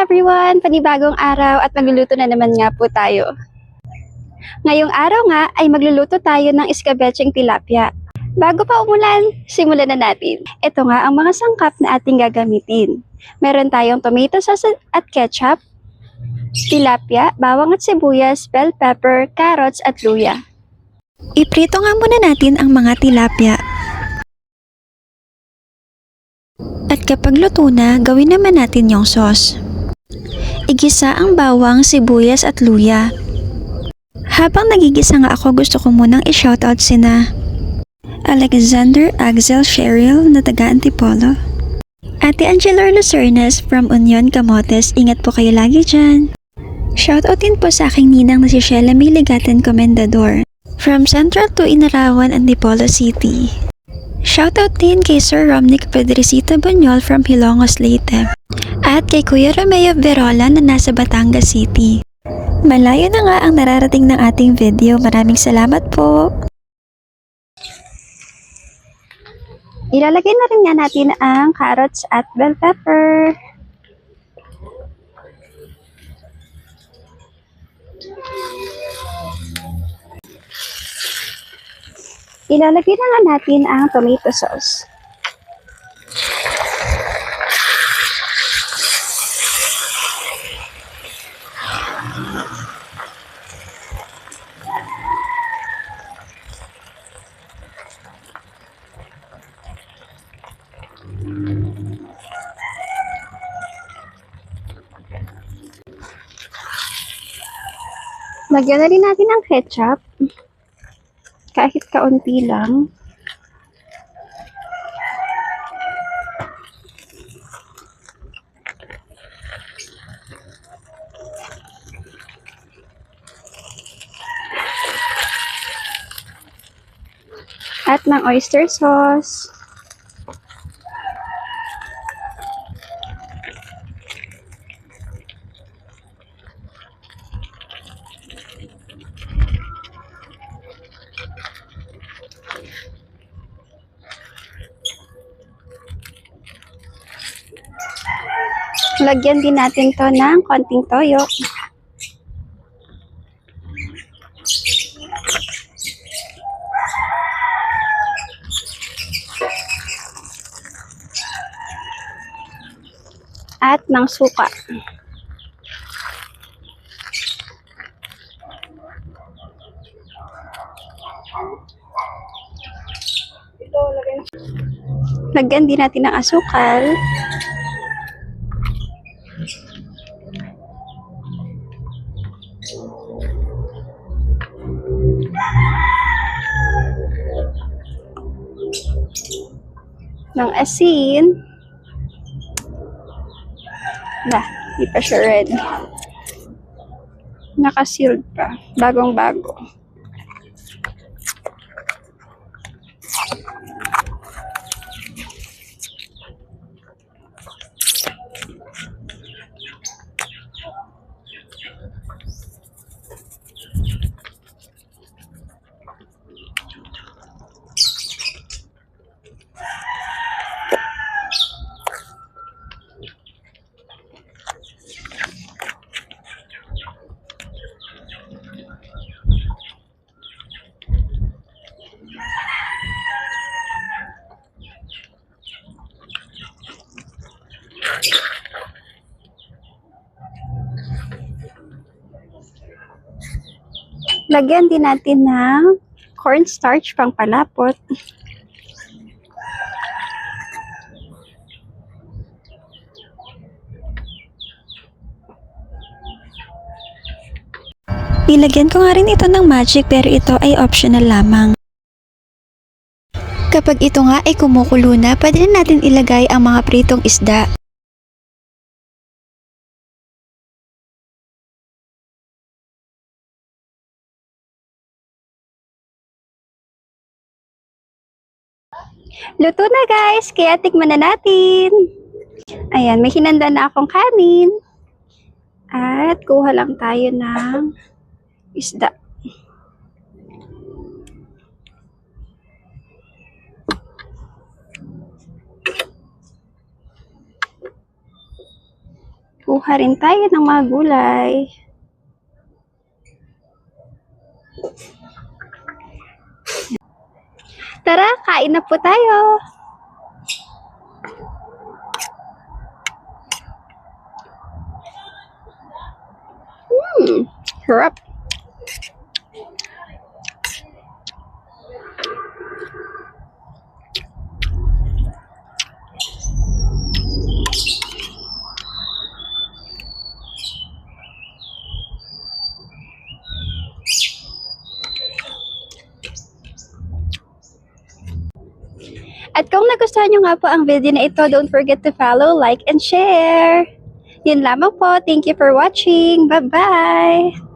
everyone! Panibagong araw at magluluto na naman nga po tayo. Ngayong araw nga ay magluluto tayo ng iskabetseng tilapia. Bago pa umulan, simulan na natin. Ito nga ang mga sangkap na ating gagamitin. Meron tayong tomato sauce at ketchup, tilapia, bawang at sibuyas, bell pepper, carrots at luya. Iprito nga muna natin ang mga tilapia. At kapag luto na, gawin naman natin yung sauce. Igisa ang bawang, sibuyas at luya. Habang nagigisa nga ako, gusto ko munang i-shoutout sina Alexander Axel Cheryl na taga Antipolo, Ate Angela Lucernes from Union Camotes, ingat po kayo lagi dyan. Shoutout din po sa aking ninang na si Sheila May Ligatan Comendador from Central to Inarawan, Antipolo City. Shoutout din kay Sir Romnick Pedrecita Buñol from Hilongos, Leyte. At kay Kuya Romeo Verola na nasa Batangas City. Malayo na nga ang nararating ng ating video. Maraming salamat po. Ilalagay na rin nga natin ang carrots at bell pepper. Ilalagay na nga natin ang tomato sauce. Lagyan na rin natin ang ketchup. Kahit kaunti lang. At ng oyster sauce. Lagyan din natin to ng konting toyo. At ng suka. Lagyan din natin ng asukal. Ng asin. Di pa siya ready. Naka-sealed pa. Bagong-bago. Lagyan din natin ng cornstarch pang palapot. Nilagyan ko nga rin ito ng magic pero ito ay optional lamang. Kapag ito nga ay kumukulo na, pwede na natin ilagay ang mga pritong isda. Luto na guys, kaya tikman na natin. Ayan, may hinanda na akong kanin. At kuha lang tayo ng isda. kuha rin tayo ng mga gulay. Tara, kain na po tayo. Sarap. At kung nagustuhan nyo nga po ang video na ito, don't forget to follow, like, and share. Yun lamang po. Thank you for watching. Bye-bye!